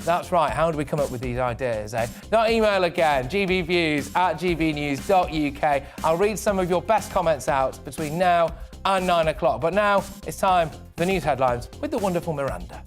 That's right. How do we come up with these ideas, eh? That email again, gbviews@gbnews.uk. I'll read some of your best comments out between now and 9 o'clock. But now it's time for the news headlines with the wonderful Miranda.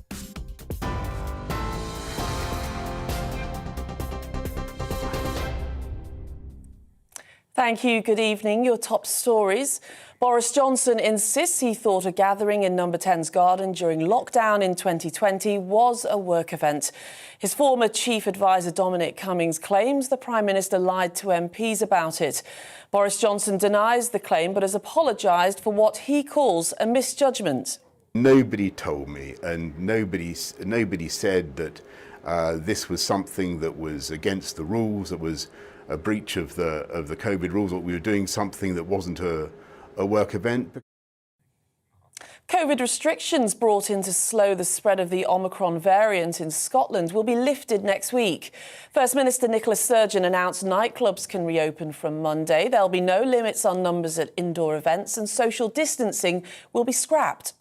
Thank you. Good evening. Your top stories. Boris Johnson insists he thought a gathering in Number 10's garden during lockdown in 2020 was a work event. His former chief advisor Dominic Cummings claims the Prime Minister lied to MPs about it. Boris Johnson denies the claim but has apologised for what he calls a misjudgment. Nobody told me, and nobody said that this was something that was against the rules, that was a breach of the COVID rules, or we were doing something that wasn't a work event. COVID restrictions brought in to slow the spread of the Omicron variant in Scotland will be lifted next week. First Minister Nicola Sturgeon announced nightclubs can reopen from Monday. There'll be no limits on numbers at indoor events and social distancing will be scrapped.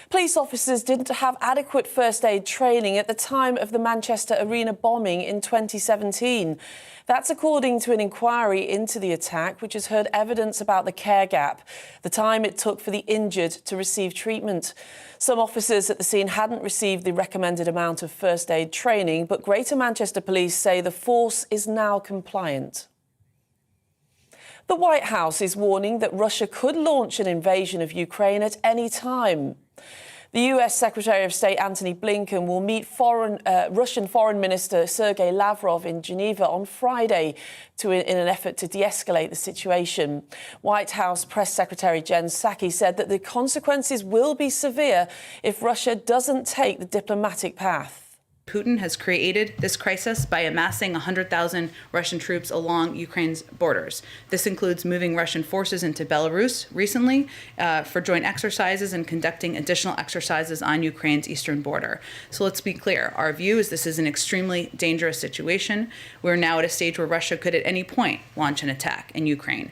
Police officers didn't have adequate first aid training at the time of the Manchester Arena bombing in 2017. That's according to an inquiry into the attack, which has heard evidence about the care gap, the time it took for the injured to receive treatment. Some officers at the scene hadn't received the recommended amount of first aid training, but Greater Manchester Police say the force is now compliant. The White House is warning that Russia could launch an invasion of Ukraine at any time. The US Secretary of State Antony Blinken will meet Russian Foreign Minister Sergei Lavrov in Geneva on Friday in an effort to de-escalate the situation. White House Press Secretary Jen Psaki said that the consequences will be severe if Russia doesn't take the diplomatic path. Putin has created this crisis by amassing 100,000 Russian troops along Ukraine's borders. This includes moving Russian forces into Belarus recently for joint exercises and conducting additional exercises on Ukraine's eastern border. So let's be clear. Our view is this is an extremely dangerous situation. We're now at a stage where Russia could at any point launch an attack in Ukraine.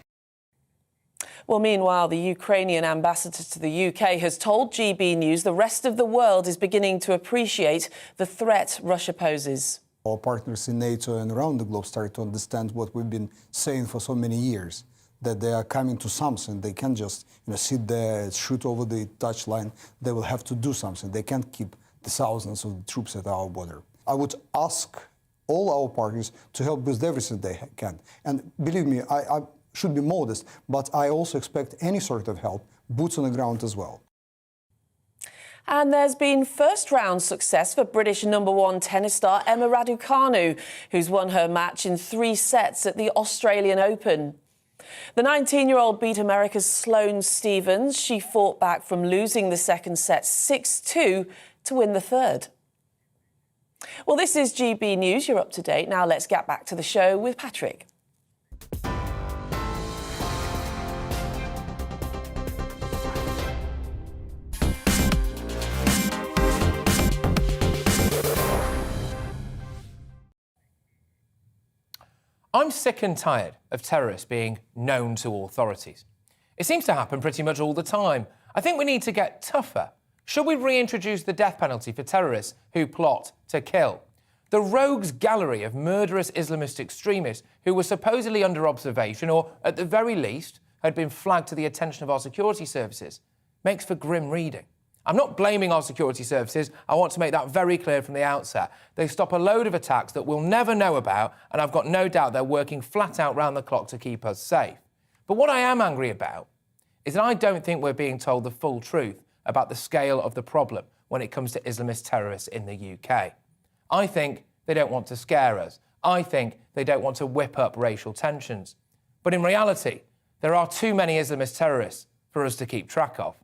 Well, meanwhile, the Ukrainian ambassador to the UK has told GB News the rest of the world is beginning to appreciate the threat Russia poses. Our partners in NATO and around the globe start to understand what we've been saying for so many years, that they are coming to something. They can't just sit there, shoot over the touchline. They will have to do something. They can't keep the thousands of troops at our border. I would ask all our partners to help with everything they can. And believe me, I should be modest, but I also expect any sort of help, boots on the ground as well. And there's been first-round success for British #1 tennis star Emma Raducanu, who's won her match in 3 sets at the Australian Open. The 19-year-old beat America's Sloane Stephens. She fought back from losing the second set 6-2 to win the third. Well, this is GB News. You're up to date. Now let's get back to the show with Patrick. I'm sick and tired of terrorists being known to authorities. It seems to happen pretty much all the time. I think we need to get tougher. Should we reintroduce the death penalty for terrorists who plot to kill? The rogues gallery of murderous Islamist extremists who were supposedly under observation, or at the very least had been flagged to the attention of our security services, makes for grim reading. I'm not blaming our security services. I want to make that very clear from the outset. They stop a load of attacks that we'll never know about, and I've got no doubt they're working flat out round the clock to keep us safe. But what I am angry about is that I don't think we're being told the full truth about the scale of the problem when it comes to Islamist terrorists in the UK. I think they don't want to scare us. I think they don't want to whip up racial tensions. But in reality, there are too many Islamist terrorists for us to keep track of.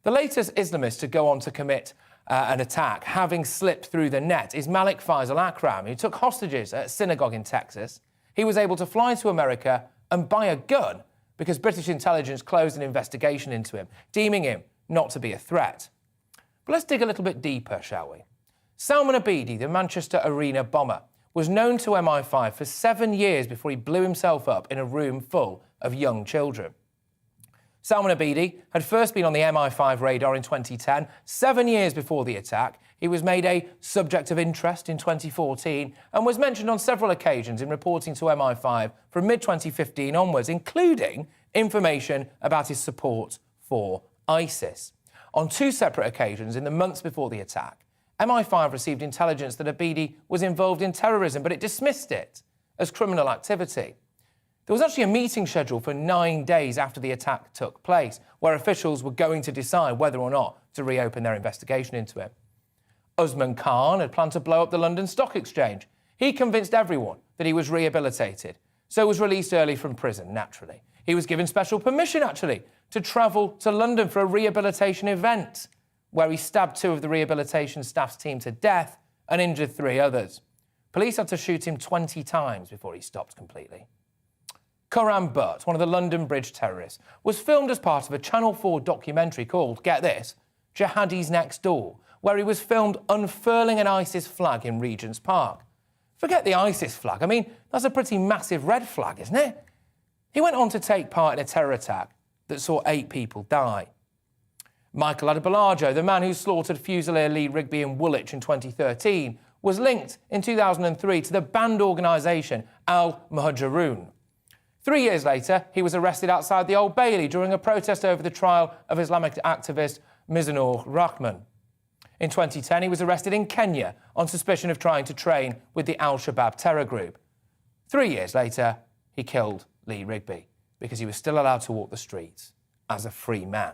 The latest Islamist to go on to commit an attack, having slipped through the net, is Malik Faisal Akram, who took hostages at a synagogue in Texas. He was able to fly to America and buy a gun because British intelligence closed an investigation into him, deeming him not to be a threat. But let's dig a little bit deeper, shall we? Salman Abedi, the Manchester Arena bomber, was known to MI5 for 7 years before he blew himself up in a room full of young children. Salman Abedi had first been on the MI5 radar in 2010, 7 years before the attack. He was made a subject of interest in 2014 and was mentioned on several occasions in reporting to MI5 from mid-2015 onwards, including information about his support for ISIS. On 2 separate occasions in the months before the attack, MI5 received intelligence that Abedi was involved in terrorism, but it dismissed it as criminal activity. There was actually a meeting scheduled for 9 days after the attack took place, where officials were going to decide whether or not to reopen their investigation into him. Usman Khan had planned to blow up the London Stock Exchange. He convinced everyone that he was rehabilitated, so was released early from prison, naturally. He was given special permission, actually, to travel to London for a rehabilitation event, where he stabbed 2 of the rehabilitation staff's team to death and injured 3 others. Police had to shoot him 20 times before he stopped completely. Khurram Butt, one of the London Bridge terrorists, was filmed as part of a Channel 4 documentary called, get this, Jihadis Next Door, where he was filmed unfurling an ISIS flag in Regent's Park. Forget the ISIS flag. I mean, that's a pretty massive red flag, isn't it? He went on to take part in a terror attack that saw 8 people die. Michael Adebolajo, the man who slaughtered Fusilier Lee Rigby in Woolwich in 2013, was linked in 2003 to the banned organisation Al-Muhajiroon. 3 years later, he was arrested outside the Old Bailey during a protest over the trial of Islamic activist Mizanur Rahman. In 2010, he was arrested in Kenya on suspicion of trying to train with the Al-Shabaab terror group. 3 years later, he killed Lee Rigby because he was still allowed to walk the streets as a free man.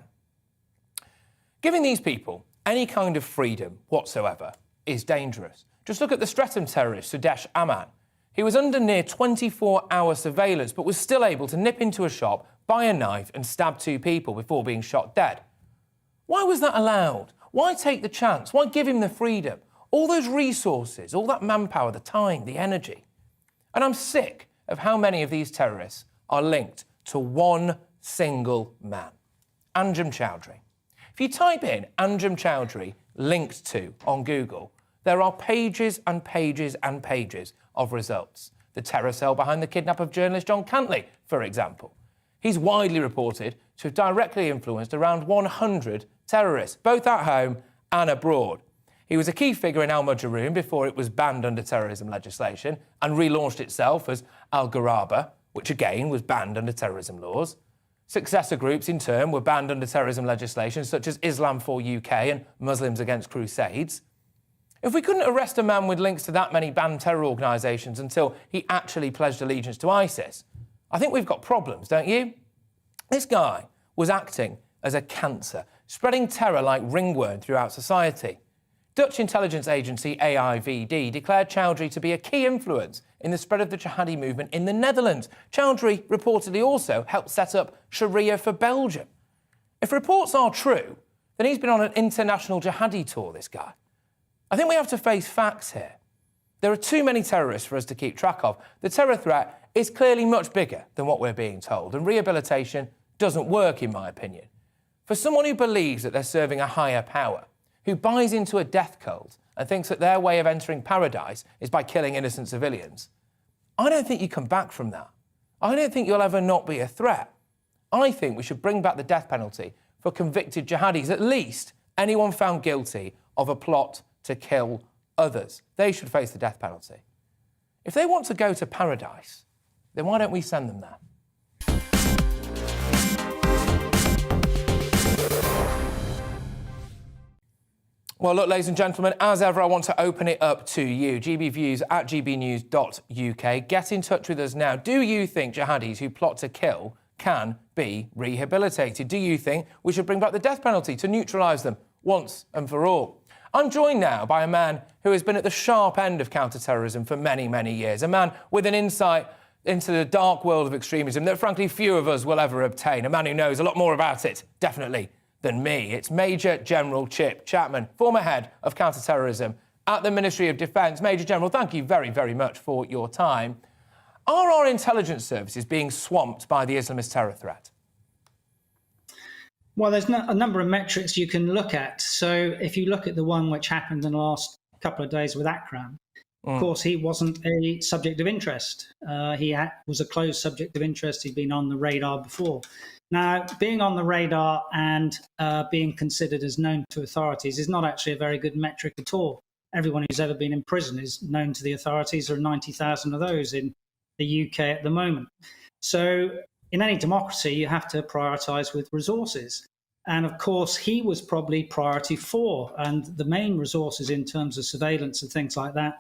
Giving these people any kind of freedom whatsoever is dangerous. Just look at the Streatham terrorist, Sudesh Aman. He was under near 24-hour surveillance, but was still able to nip into a shop, buy a knife and stab 2 people before being shot dead. Why was that allowed? Why take the chance? Why give him the freedom? All those resources, all that manpower, the time, the energy. And I'm sick of how many of these terrorists are linked to one single man, Anjem Choudhury. If you type in Anjem Choudhury linked to on Google, there are pages and pages and pages of results. The terror cell behind the kidnap of journalist John Cantley, for example. He's widely reported to have directly influenced around 100 terrorists, both at home and abroad. He was a key figure in Al-Muhajiroon before it was banned under terrorism legislation and relaunched itself as Al-Gharaba, which again was banned under terrorism laws. Successor groups, in turn, were banned under terrorism legislation, such as Islam for UK and Muslims Against Crusades. If we couldn't arrest a man with links to that many banned terror organisations until he actually pledged allegiance to ISIS, I think we've got problems, don't you? This guy was acting as a cancer, spreading terror like ringworm throughout society. Dutch intelligence agency AIVD declared Choudhury to be a key influence in the spread of the jihadi movement in the Netherlands. Choudhury reportedly also helped set up Sharia for Belgium. If reports are true, then he's been on an international jihadi tour, this guy. I think we have to face facts here. There are too many terrorists for us to keep track of. The terror threat is clearly much bigger than what we're being told, and rehabilitation doesn't work, in my opinion. For someone who believes that they're serving a higher power, who buys into a death cult and thinks that their way of entering paradise is by killing innocent civilians, I don't think you come back from that. I don't think you'll ever not be a threat. I think we should bring back the death penalty for convicted jihadis, at least anyone found guilty of a plot to kill others. They should face the death penalty. If they want to go to paradise, then why don't we send them there? Well, look, ladies and gentlemen, as ever, I want to open it up to you. GBviews at gbnews.uk. Get in touch with us now. Do you think jihadis who plot to kill can be rehabilitated? Do you think we should bring back the death penalty to neutralise them once and for all? I'm joined now by a man who has been at the sharp end of counter-terrorism for many, many years, a man with an insight into the dark world of extremism that, frankly, few of us will ever obtain, a man who knows a lot more about it, definitely, than me. It's Major General Chip Chapman, former head of counter-terrorism at the Ministry of Defence. Major General, thank you very, very much for your time. Are our intelligence services being swamped by the Islamist terror threat? Well, there's a number of metrics you can look at. So if you look at the one which happened in the last couple of days with Akram, Of course, he wasn't a subject of interest. Was a closed subject of interest. He'd been on the radar before. Now, being on the radar and being considered as known to authorities is not actually a very good metric at all. Everyone who's ever been in prison is known to the authorities. There are 90,000 of those in the UK at the moment. So in any democracy, you have to prioritise with resources. And of course, he was probably priority 4. And the main resources in terms of surveillance and things like that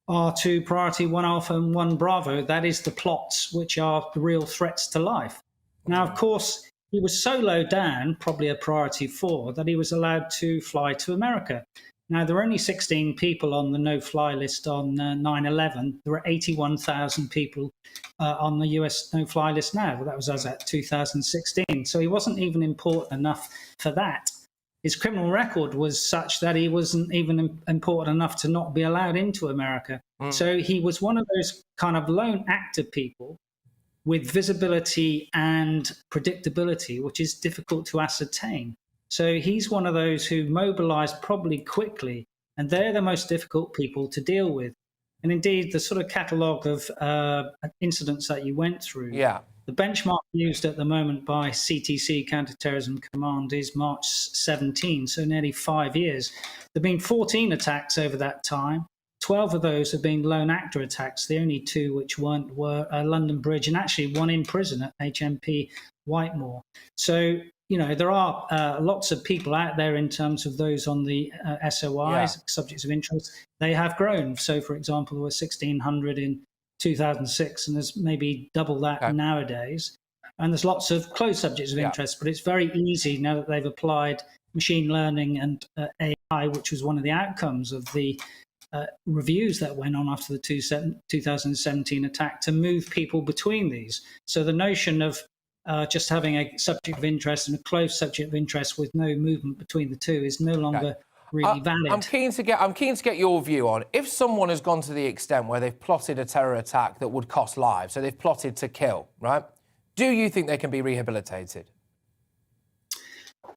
are to priority 1 Alpha and 1 Bravo. That is the plots which are the real threats to life. Now, of course, he was so low down, probably a priority 4, that he was allowed to fly to America. Now, there were only 16 people on the no-fly list on 9/11. There were 81,000 people on the US no-fly list now. That was as at 2016. So he wasn't even important enough for that. His criminal record was such that he wasn't even important enough to not be allowed into America. So he was one of those kind of lone actor people with visibility and predictability, which is difficult to ascertain. So he's one of those who mobilized probably quickly, and they're the most difficult people to deal with. And indeed, the sort of catalogue of incidents that you went through, the benchmark used at the moment by CTC, Counterterrorism Command, is March 17, so nearly 5 years. There have been 14 attacks over that time. 12 of those have been lone actor attacks. The only 2 which weren't were London Bridge and actually 1 in prison at HMP Whitemoor. So, you know, there are lots of people out there in terms of those on the SOIs, subjects of interest. They have grown. So, for example, there were 1,600 in 2006, and there's maybe double that nowadays. And there's lots of closed subjects of interest, but it's very easy now that they've applied machine learning and AI, which was one of the outcomes of the reviews that went on after the 2017 attack, to move people between these. So the notion of just having a subject of interest and a closed subject of interest with no movement between the two is no longer really valid. I'm keen to get your view on, if someone has gone to the extent where they've plotted a terror attack that would cost lives, so they've plotted to kill, right? Do you think they can be rehabilitated?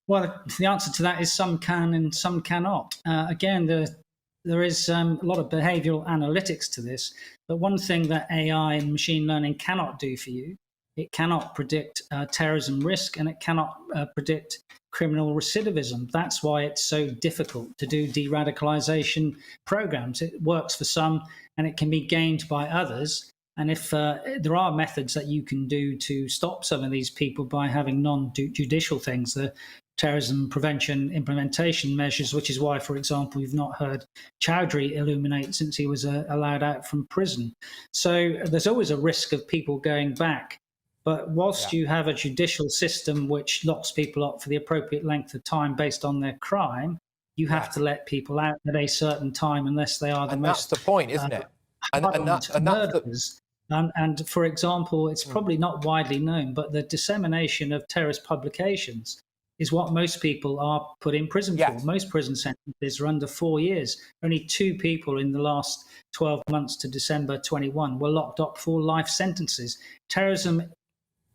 Well, the answer to that is some can and some cannot. Again, there is a lot of behavioural analytics to this, but one thing that AI and machine learning cannot do for you, it cannot predict terrorism risk, and it cannot predict criminal recidivism. That's why it's so difficult to do de-radicalisation programs. It works for some and it can be gained by others. And if there are methods that you can do to stop some of these people by having non-judicial things, the terrorism prevention implementation measures, which is why, for example, you've not heard Chowdhury illuminate since he was allowed out from prison. So there's always a risk of people going back. But whilst you have a judicial system which locks people up for the appropriate length of time based on their crime, you have to let people out at a certain time unless they are the most... That's the point, isn't it? Murderers. And for example, it's probably not widely known, but the dissemination of terrorist publications is what most people are put in prison for. Most prison sentences are under 4 years. Only 2 people in the last 12 months to December 21 were locked up for life sentences. Terrorism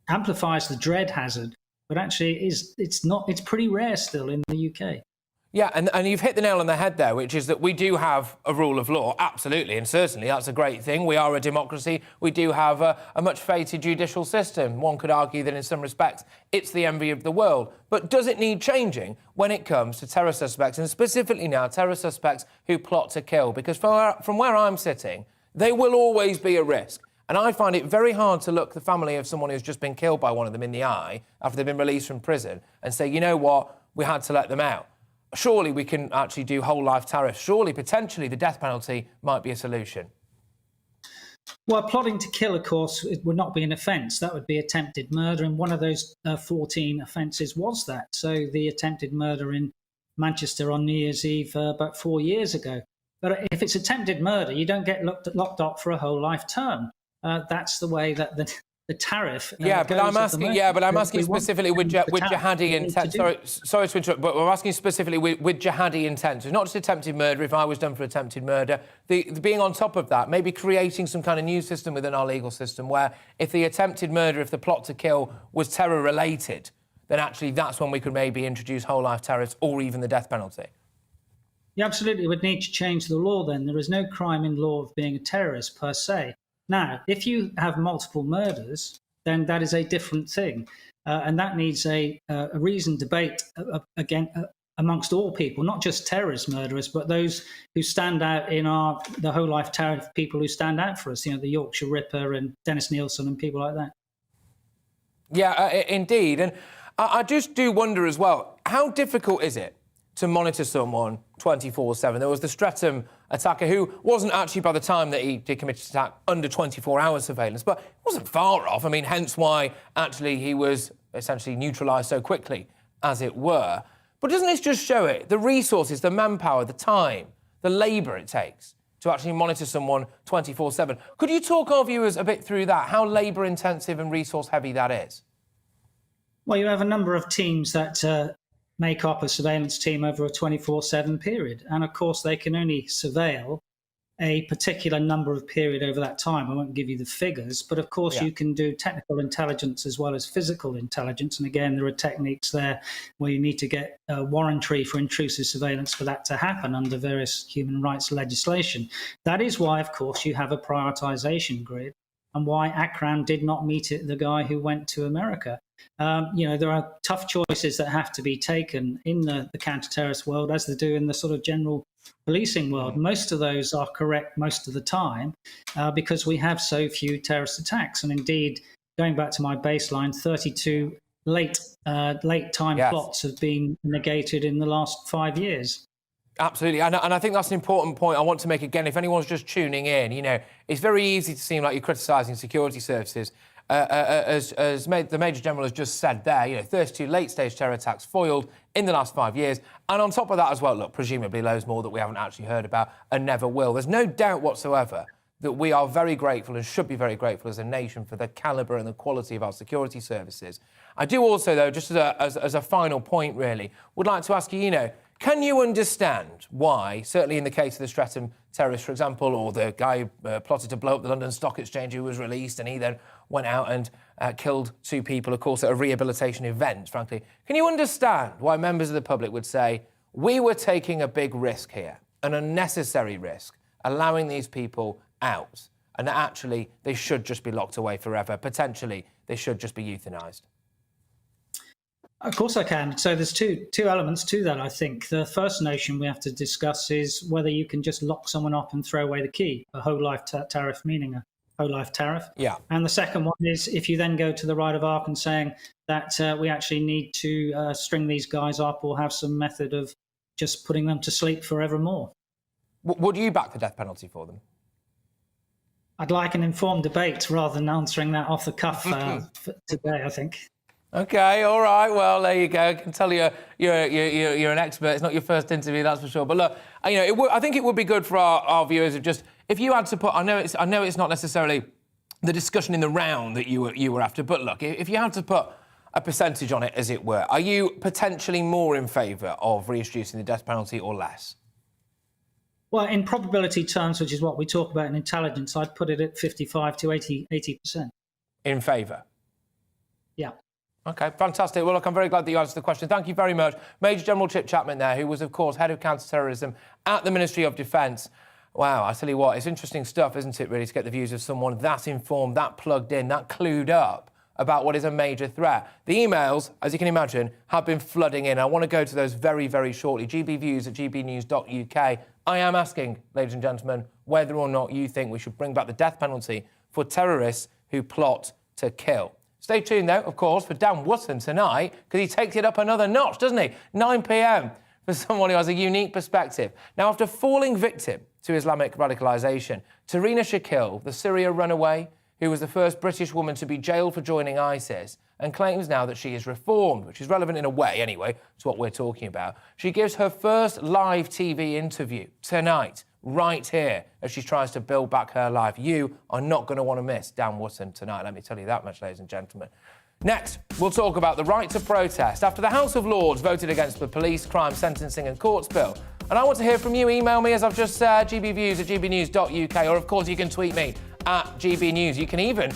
amplifies the dread hazard, but actually it's pretty rare still in the UK. Yeah, and you've hit the nail on the head there, which is that we do have a rule of law, absolutely, and certainly that's a great thing. We are a democracy. We do have a much feted judicial system. One could argue that in some respects it's the envy of the world. But does it need changing when it comes to terror suspects, and specifically now terror suspects who plot to kill? Because from where I'm sitting, they will always be a risk. And I find it very hard to look the family of someone who's just been killed by one of them in the eye after they've been released from prison and say, you know what, we had to let them out. Surely we can actually do whole life tariffs. Surely, potentially, the death penalty might be a solution. Well, plotting to kill, of course, it would not be an offence. That would be attempted murder, and one of those 14 offences was that. So the attempted murder in Manchester on New Year's Eve about 4 years ago. But if it's attempted murder, you don't get locked up for a whole life term. That's the way that the tariff. But I'm asking specifically with jihadi intent. Sorry to interrupt, but we're asking specifically with jihadi intent. So not just attempted murder. If I was done for attempted murder, the being on top of that, maybe creating some kind of new system within our legal system where if the attempted murder, if the plot to kill was terror related, then actually that's when we could maybe introduce whole life tariffs or even the death penalty. You absolutely would need to change the law then. There is no crime in law of being a terrorist per se. Now, if you have multiple murders, then that is a different thing. And that needs a reasoned debate amongst all people, not just terrorist murderers, but those who stand out in the whole life tariff, people who stand out for us, the Yorkshire Ripper and Dennis Nielsen and people like that. Yeah, indeed. And I just do wonder as well, how difficult is it to monitor someone 24/7? There was the Streatham attacker who wasn't actually, by the time that he did commit his attack, under 24-hour surveillance, but it wasn't far off. I mean, hence why actually he was essentially neutralised so quickly, as it were. But doesn't this just show it? The resources, the manpower, the time, the labour it takes to actually monitor someone 24/7. Could you talk our viewers a bit through that, how labour-intensive and resource-heavy that is? Well, you have a number of teams that make up a surveillance team over a 24/7 period. And of course, they can only surveil a particular number of period over that time. I won't give you the figures, but of course you can do technical intelligence as well as physical intelligence. And again, there are techniques there where you need to get a warrantry for intrusive surveillance for that to happen under various human rights legislation. That is why, of course, you have a prioritization grid and why Akram did not meet the guy who went to America. There are tough choices that have to be taken in the counter-terrorist world, as they do in the sort of general policing world. Most of those are correct most of the time because we have so few terrorist attacks. And indeed, going back to my baseline, 32 late-time plots have been negated in the last 5 years. Absolutely, and I think that's an important point I want to make again. If anyone's just tuning in, it's very easy to seem like you're criticising security services. As the Major General has just said there, 32 late-stage terror attacks foiled in the last 5 years. And on top of that as well, look, presumably loads more that we haven't actually heard about and never will. There's no doubt whatsoever that we are very grateful and should be very grateful as a nation for the calibre and the quality of our security services. I do also, though, just as a final point, really, would like to ask you, can you understand why, certainly in the case of the Streatham terrorist, for example, or the guy who plotted to blow up the London Stock Exchange who was released and he then went out and killed 2 people, of course, at a rehabilitation event, frankly. Can you understand why members of the public would say, we were taking a big risk here, an unnecessary risk, allowing these people out, and that actually they should just be locked away forever, potentially they should just be euthanised? Of course I can. So there's two elements to that, I think. The first notion we have to discuss is whether you can just lock someone up and throw away the key, a whole life tariff, meaning a whole life tariff. Yeah. And the second one is if you then go to the right of arc and saying that we actually need to string these guys up or have some method of just putting them to sleep forevermore. Would you back the death penalty for them? I'd like an informed debate rather than answering that off the cuff today, I think. OK, all right, well, there you go. I can tell you're an expert. It's not your first interview, that's for sure. But look, I think it would be good for our viewers of just, if you had to put, I know it's not necessarily the discussion in the round that you were after, but look, if you had to put a percentage on it, as it were, are you potentially more in favour of reintroducing the death penalty or less? Well, in probability terms, which is what we talk about in intelligence, I'd put it at 55 to 80%. In favour? Yeah. OK, fantastic. Well, look, I'm very glad that you answered the question. Thank you very much. Major General Chip Chapman there, who was, of course, Head of Counter-Terrorism at the Ministry of Defence. Wow, I tell you what, it's interesting stuff, isn't it, really, to get the views of someone that informed, that plugged in, that clued up about what is a major threat. The emails, as you can imagine, have been flooding in. I want to go to those very, very shortly. gbviews@gbnews.uk. I am asking, ladies and gentlemen, whether or not you think we should bring back the death penalty for terrorists who plot to kill. Stay tuned, though, of course, for Dan Wootton tonight, because he takes it up another notch, doesn't he? 9 p.m. for someone who has a unique perspective. Now, after falling victim to Islamic radicalisation, Tarina Shakil, the Syria runaway, who was the first British woman to be jailed for joining ISIS, and claims now that she is reformed, which is relevant in a way, anyway, to what we're talking about. She gives her first live TV interview tonight, right here, as she tries to build back her life. You are not going to want to miss Dan Wootton tonight, let me tell you that much, ladies and gentlemen. Next, we'll talk about the right to protest after the House of Lords voted against the Police, Crime, Sentencing and Courts Bill. And I want to hear from you. Email me, as I've just said, gbviews@gbnews.uk, or, of course, you can tweet me at GBNews. You can even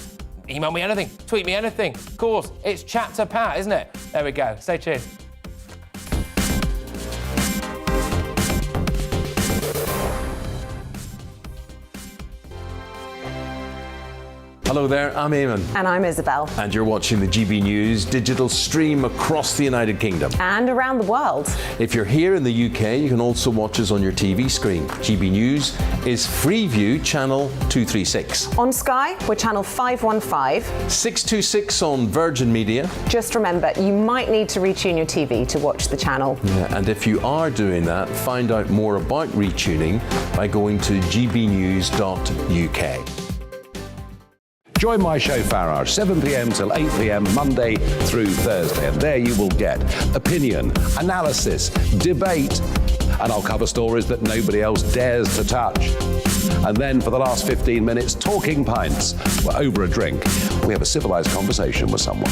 email me anything, tweet me anything. Of course, it's Chat to Pat, isn't it? There we go. Stay tuned. Hello there, I'm Eamon. And I'm Isabel. And you're watching the GB News digital stream across the United Kingdom. And around the world. If you're here in the UK, you can also watch us on your TV screen. GB News is Freeview channel 236. On Sky, we're channel 515. 626 on Virgin Media. Just remember, you might need to retune your TV to watch the channel. Yeah, and if you are doing that, find out more about retuning by going to gbnews.uk. Join my show Farage, 7 p.m. till 8 p.m. Monday through Thursday. And there you will get opinion, analysis, debate, and I'll cover stories that nobody else dares to touch. And then for the last 15 minutes, talking pints. We're over a drink. We have a civilized conversation with someone.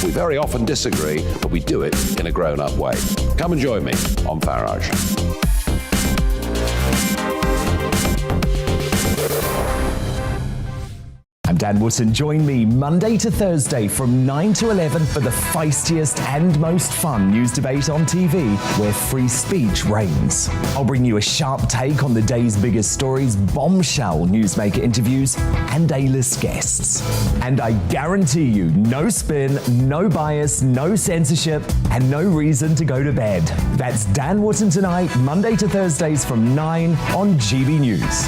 We very often disagree, but we do it in a grown-up way. Come and join me on Farage. I'm Dan Wootton. Join me Monday to Thursday from 9 to 11 for the feistiest and most fun news debate on TV, where free speech reigns. I'll bring you a sharp take on the day's biggest stories, bombshell newsmaker interviews, and A-list guests. And I guarantee you, no spin, no bias, no censorship, and no reason to go to bed. That's Dan Wootton tonight, Monday to Thursdays from 9 on GB News.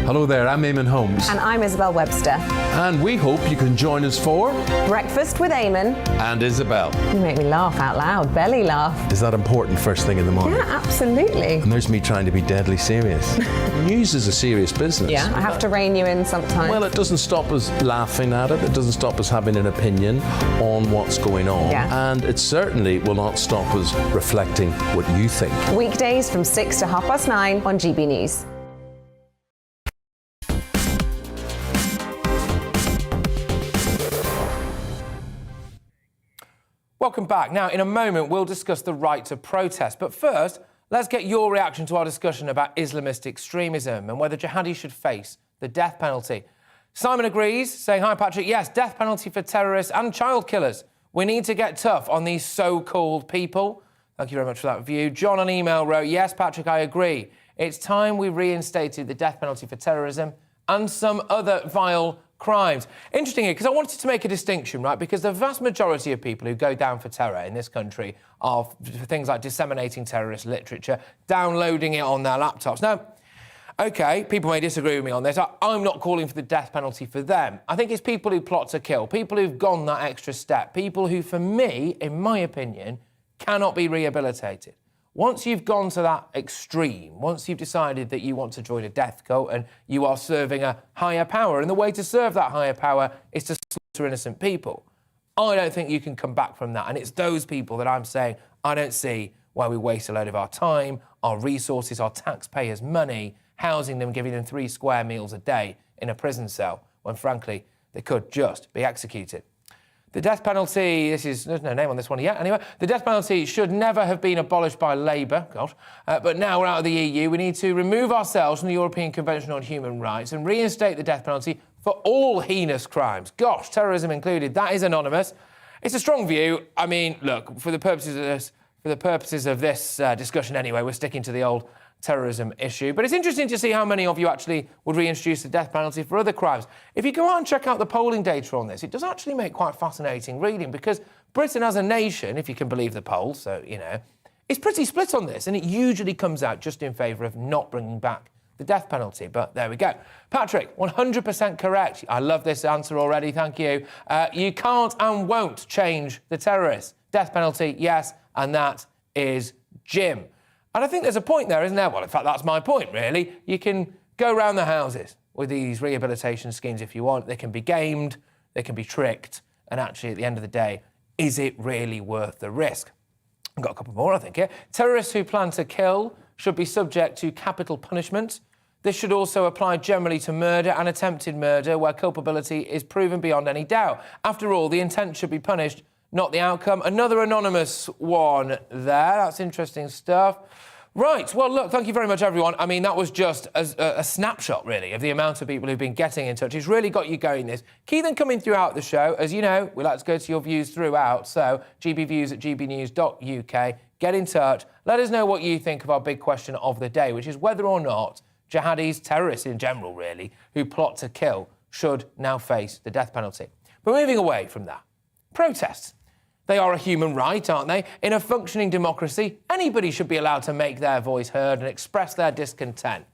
Hello there, I'm Eamon Holmes. And I'm Isabel Webster. And we hope you can join us for Breakfast with Eamon. And Isabel. You make me laugh out loud, belly laugh. Is that important first thing in the morning? Yeah, absolutely. And there's me trying to be deadly serious. News is a serious business. Yeah, I have to rein you in sometimes. Well, it doesn't stop us laughing at it. It doesn't stop us having an opinion on what's going on. Yeah. And it certainly will not stop us reflecting what you think. Weekdays from 6 to 9:30 on GB News. Welcome back. Now, in a moment, we'll discuss the right to protest. But first, let's get your reaction to our discussion about Islamist extremism and whether jihadis should face the death penalty. Simon agrees, saying, hi, Patrick, yes, death penalty for terrorists and child killers. We need to get tough on these so-called people. Thank you very much for that view. John on email wrote, yes, Patrick, I agree. It's time we reinstated the death penalty for terrorism and some other vile crimes. Interesting here, because I wanted to make a distinction, right? Because the vast majority of people who go down for terror in this country are for things like disseminating terrorist literature, downloading it on their laptops. Now, OK, people may disagree with me on this. I'm not calling for the death penalty for them. I think it's people who plot to kill, people who've gone that extra step, people who, for me, in my opinion, cannot be rehabilitated. Once you've gone to that extreme, once you've decided that you want to join a death cult and you are serving a higher power, and the way to serve that higher power is to slaughter innocent people, I don't think you can come back from that. And it's those people that I'm saying I don't see why we waste a load of our time, our resources, our taxpayers' money, housing them, giving them 3 square meals a day in a prison cell, when, frankly, they could just be executed. The death penalty, there's no name on this one yet, anyway. The death penalty should never have been abolished by Labour, but now we're out of the EU. We need to remove ourselves from the European Convention on Human Rights and reinstate the death penalty for all heinous crimes. Gosh, terrorism included. That is anonymous. It's a strong view. I mean, look, for the purposes of this discussion anyway, we're sticking to the old terrorism issue. But it's interesting to see how many of you actually would reintroduce the death penalty for other crimes. If you go out and check out the polling data on this, it does actually make quite fascinating reading, because Britain as a nation, if you can believe the polls, so, you know, is pretty split on this, and it usually comes out just in favour of not bringing back the death penalty. But there we go. Patrick, 100% correct. I love this answer already, thank you. You can't and won't change the terrorists. Death penalty, yes, and that is Jim. And I think there's a point there, isn't there? Well, in fact, that's my point, really. You can go around the houses with these rehabilitation schemes if you want. They can be gamed, they can be tricked, and actually, at the end of the day, is it really worth the risk? I've got a couple more, I think, here. Terrorists who plan to kill should be subject to capital punishment. This should also apply generally to murder and attempted murder, where culpability is proven beyond any doubt. After all, the intent should be punished, not the outcome. Another anonymous one there. That's interesting stuff. Right, well, look, thank you very much, everyone. I mean, that was just a snapshot, really, of the amount of people who've been getting in touch. It's really got you going, this. Keep them coming throughout the show. As you know, we like to go to your views throughout, so gbviews@gbnews.uk. Get in touch. Let us know what you think of our big question of the day, which is whether or not jihadis, terrorists in general, really, who plot to kill, should now face the death penalty. But moving away from that, protests. They are a human right, aren't they? In a functioning democracy, anybody should be allowed to make their voice heard and express their discontent.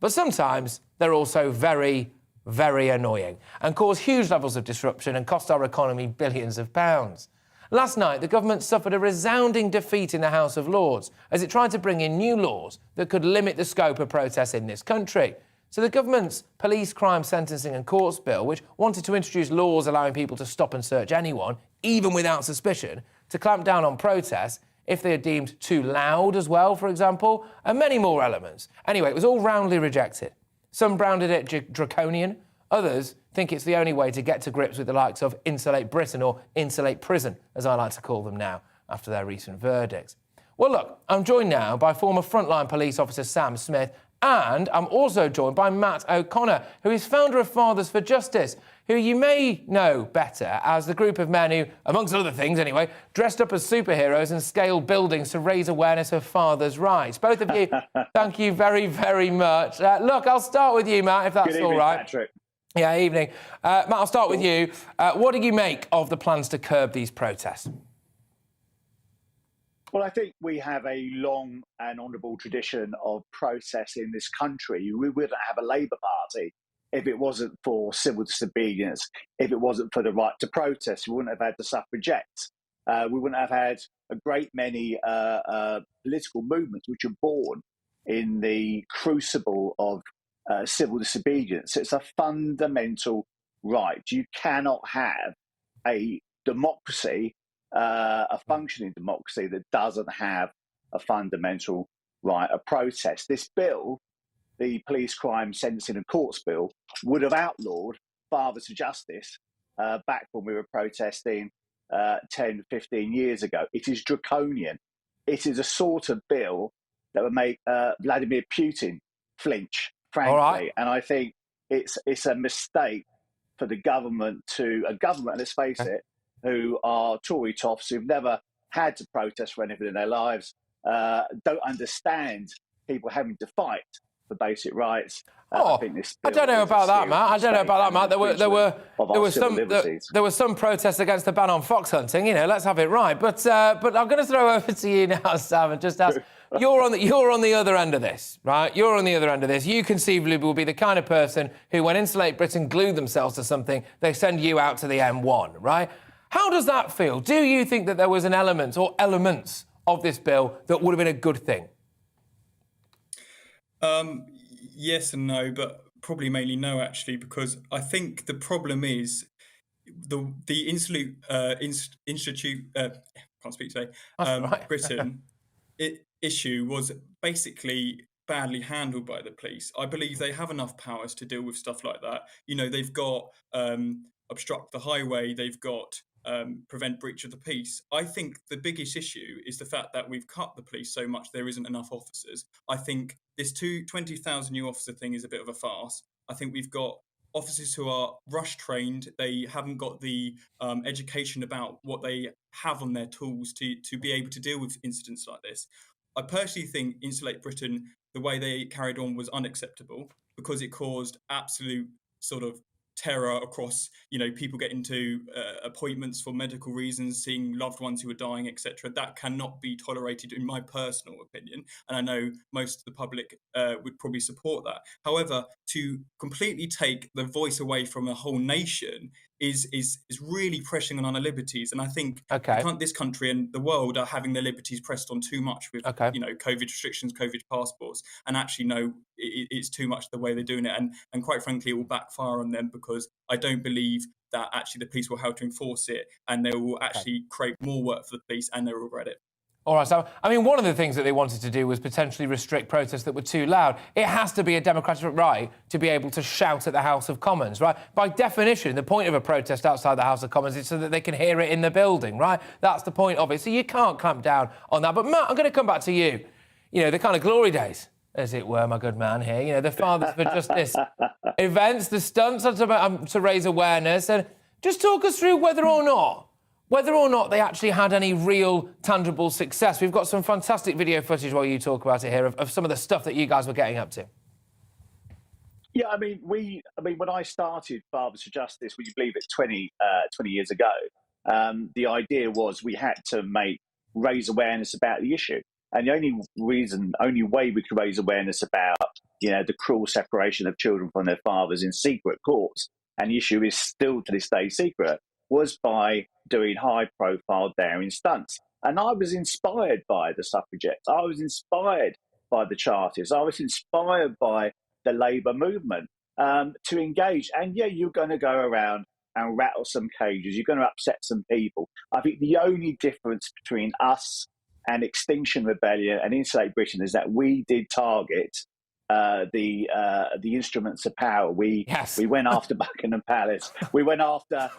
But sometimes they're also very, very annoying and cause huge levels of disruption and cost our economy billions of pounds. Last night, the government suffered a resounding defeat in the House of Lords as it tried to bring in new laws that could limit the scope of protests in this country. So the government's police crime sentencing and courts bill, which wanted to introduce laws allowing people to stop and search anyone, even without suspicion, to clamp down on protests if they are deemed too loud as well, for example, and many more elements. Anyway, it was all roundly rejected. Some branded it draconian, others think it's the only way to get to grips with the likes of Insulate Britain or Insulate Prison, as I like to call them now, after their recent verdicts. Well, look, I'm joined now by former frontline police officer Sam Smith, and I'm also joined by Matt O'Connor, who is founder of Fathers for Justice, who you may know better as the group of men who, amongst other things anyway, dressed up as superheroes and scaled buildings to raise awareness of fathers' rights. Both of you, thank you very, very much. Look, I'll start with you, Matt, if that's Good evening, all right. Patrick. Yeah, evening. Matt, I'll start with you. What do you make of the plans to curb these protests? Well, I think we have a long and honourable tradition of process in this country. We wouldn't have a Labour Party if it wasn't for civil disobedience, if it wasn't for the right to protest. We wouldn't have had the suffragettes. We wouldn't have had a great many political movements which are born in the crucible of civil disobedience. It's a fundamental right. You cannot have a democracy, a functioning democracy, that doesn't have a fundamental right of protest. This bill, the Police Crime Sentencing and Courts Bill, would have outlawed Fathers for Justice back when we were protesting 10, 15 years ago. It is draconian. It is a sort of bill that would make Vladimir Putin flinch, frankly. Right. And I think it's a mistake for the government and let's face it, who are Tory toffs who've never had to protest for anything in their lives, don't understand people having to fight for basic rights. I think this I don't know about that, Matt. I don't know about that, Matt. There were some protests against the ban on fox hunting. You know, let's have it right. But I'm going to throw over to you now, Sam, and just ask. You're on the other end of this, right? You're on the other end of this. You conceivably will be the kind of person who, when Insulate Britain glue themselves to something, they send you out to the M1, right? How does that feel? Do you think that there was an element or elements of this bill that would have been a good thing? Yes and no, but probably mainly no, actually, because I think the problem is the Institute can't speak today. Britain issue was basically badly handled by the police. I believe they have enough powers to deal with stuff like that. You know, they've got obstruct the highway, they've got prevent breach of the peace. I think the biggest issue is the fact that we've cut the police so much there isn't enough officers. I think this 20,000 new officer thing is a bit of a farce. I think we've got officers who are rush trained. They haven't got the education about what they have on their tools to be able to deal with incidents like this. I personally think Insulate Britain, the way they carried on, was unacceptable because it caused absolute sort of terror across, you know, people getting to appointments for medical reasons, seeing loved ones who are dying, etc. That cannot be tolerated, in my personal opinion. And I know most of the public would probably support that. However, to completely take the voice away from a whole nation is really pressing on our liberties. And I think this country and the world are having their liberties pressed on too much with, you know, COVID restrictions, COVID passports, and actually, no, it's too much the way they're doing it. And quite frankly, it will backfire on them because I don't believe that actually the police will help to enforce it, and they will actually create more work for the police, and they will regret it. All right, so, I mean, one of the things that they wanted to do was potentially restrict protests that were too loud. It has to be a democratic right to be able to shout at the House of Commons, right? By definition, the point of a protest outside the House of Commons is so that they can hear it in the building, right? That's the point of it. So you can't clamp down on that. But, Matt, I'm going to come back to you. You know, the kind of glory days, as it were, my good man here. You know, the Fathers for Justice events, the stunts to raise awareness. And just talk us through whether or not they actually had any real tangible success. We've got some fantastic video footage while you talk about it here of some of the stuff that you guys were getting up to. Yeah, I mean, when I started Fathers for Justice, would you believe it, 20 years ago, the idea was we had to raise awareness about the issue. And the only way we could raise awareness about, the cruel separation of children from their fathers in secret courts, and the issue is still to this day secret, was by doing high-profile, daring stunts. And I was inspired by the suffragettes. I was inspired by the Chartists. I was inspired by the Labour movement to engage. And yeah, you're going to go around and rattle some cages. You're going to upset some people. I think the only difference between us and Extinction Rebellion and Insulate Britain is that we did target the instruments of power. We went after Buckingham Palace. We went after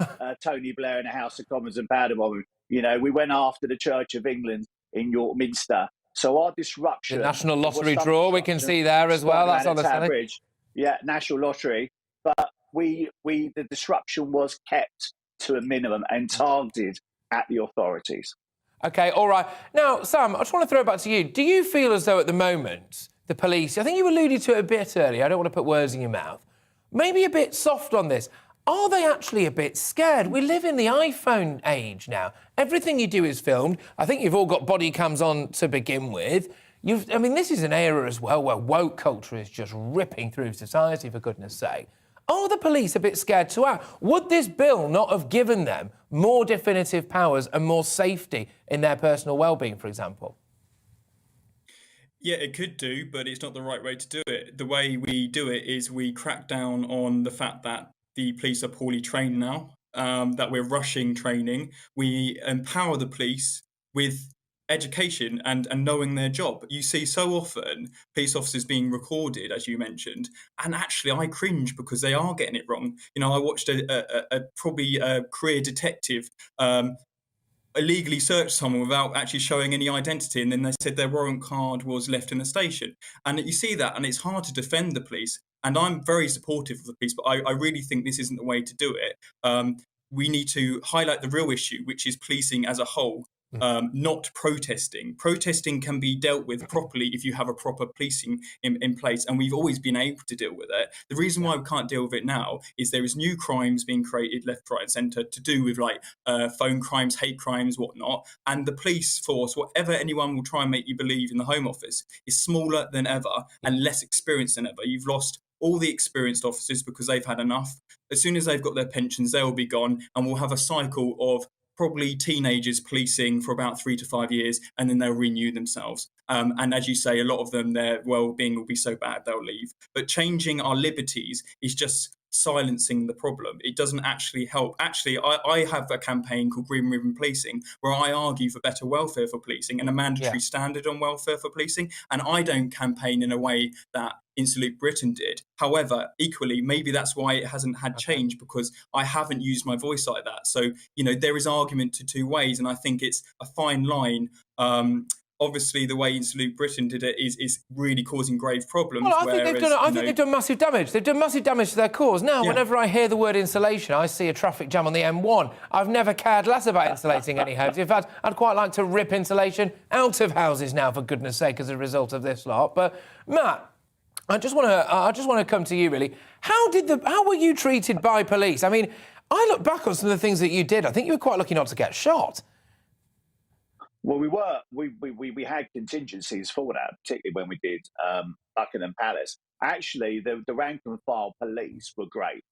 Tony Blair in the House of Commons and powder bombing. We went after the Church of England in York Minster. So our disruption... The National Lottery draw, we can see there as well. That's on the Senate. Bridge. Yeah, National Lottery. But the disruption was kept to a minimum and targeted at the authorities. OK, all right. Now, Sam, I just want to throw it back to you. Do you feel as though at the moment the police, I think you alluded to it a bit earlier, I don't want to put words in your mouth, maybe a bit soft on this. Are they actually a bit scared? We live in the iPhone age now. Everything you do is filmed. I think you've all got body cams on to begin with. This is an era as well where woke culture is just ripping through society, for goodness sake. Are the police a bit scared to act? Would this bill not have given them more definitive powers and more safety in their personal well-being, for example? Yeah, it could do, but it's not the right way to do it. The way we do it is we crack down on the fact that the police are poorly trained now, that we're rushing training. We empower the police with education and knowing their job. You see so often police officers being recorded, as you mentioned, and actually I cringe because they are getting it wrong. I watched probably a career detective illegally search someone without actually showing any identity, and then they said their warrant card was left in the station. And you see that, and it's hard to defend the police. And I'm very supportive of the police, but I really think this isn't the way to do it. We need to highlight the real issue, which is policing as a whole. Not protesting. Protesting can be dealt with properly if you have a proper policing in place, and we've always been able to deal with it. The reason why we can't deal with it now is there is new crimes being created left, right and centre to do with phone crimes, hate crimes, whatnot, and the police force, whatever anyone will try and make you believe in the Home Office, is smaller than ever and less experienced than ever. You've lost all the experienced officers because they've had enough. As soon as they've got their pensions, they'll be gone, and we'll have a cycle of probably teenagers policing for about 3 to 5 years, and then they'll renew themselves. And as you say, a lot of them, their well-being will be so bad they'll leave. But changing our liberties is just silencing the problem. It doesn't actually help. Actually, I have a campaign called Green Ribbon Policing where I argue for better welfare for policing and a mandatory standard on welfare for policing. And I don't campaign in a way that Insulate Britain did. However, equally, maybe that's why it hasn't had change, because I haven't used my voice like that. So, there is argument to two ways, and I think it's a fine line. Obviously, the way Insulate Britain did it is really causing grave problems. Well, I think they've done massive damage. They've done massive damage to their cause. Now, whenever I hear the word insulation, I see a traffic jam on the M1. I've never cared less about insulating any homes. In fact, I'd quite like to rip insulation out of houses now, for goodness sake, as a result of this lot. But, Matt, I just want to come to you, really. How were you treated by police? I mean, I look back on some of the things that you did. I think you were quite lucky not to get shot. Well, we had contingencies for that, particularly when we did Buckingham Palace. Actually, the rank and file police were great.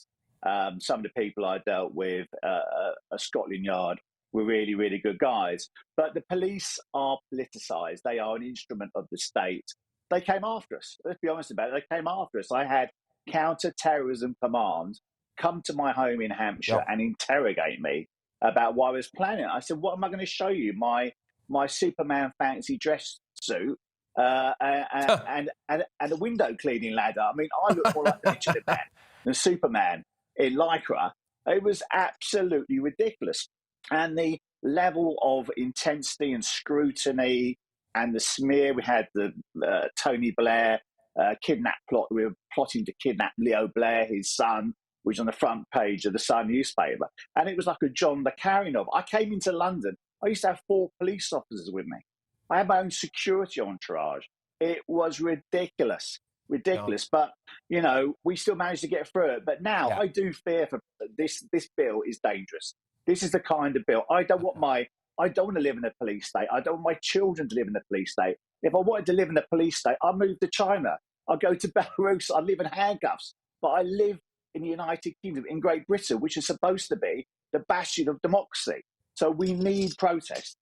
Some of the people I dealt with at Scotland Yard were really, really good guys. But the police are politicised. They are an instrument of the state. They came after us. Let's be honest about it. They came after us. I had counter-terrorism command come to my home in Hampshire and interrogate me about what I was planning. I said, what am I going to show you? My Superman fancy dress suit and a window cleaning ladder. I mean, I look more like the Michelin Man than Superman in Lycra. It was absolutely ridiculous. And the level of intensity and scrutiny and the smear, we had the Tony Blair kidnap plot. We were plotting to kidnap Leo Blair, his son, which was on the front page of the Sun newspaper. And it was like a John le Carré novel. I came into London. I used to have 4 police officers with me. I had my own security entourage. It was ridiculous. ridiculous. But, you know, we still managed to get through it. But now I do fear for this bill is dangerous. This is the kind of bill I don't want to live in a police state. I don't want my children to live in a police state. If I wanted to live in a police state, I'd move to China. I'd go to Belarus. I'd live in handcuffs. But I live in the United Kingdom, in Great Britain, which is supposed to be the bastion of democracy. So we need protest.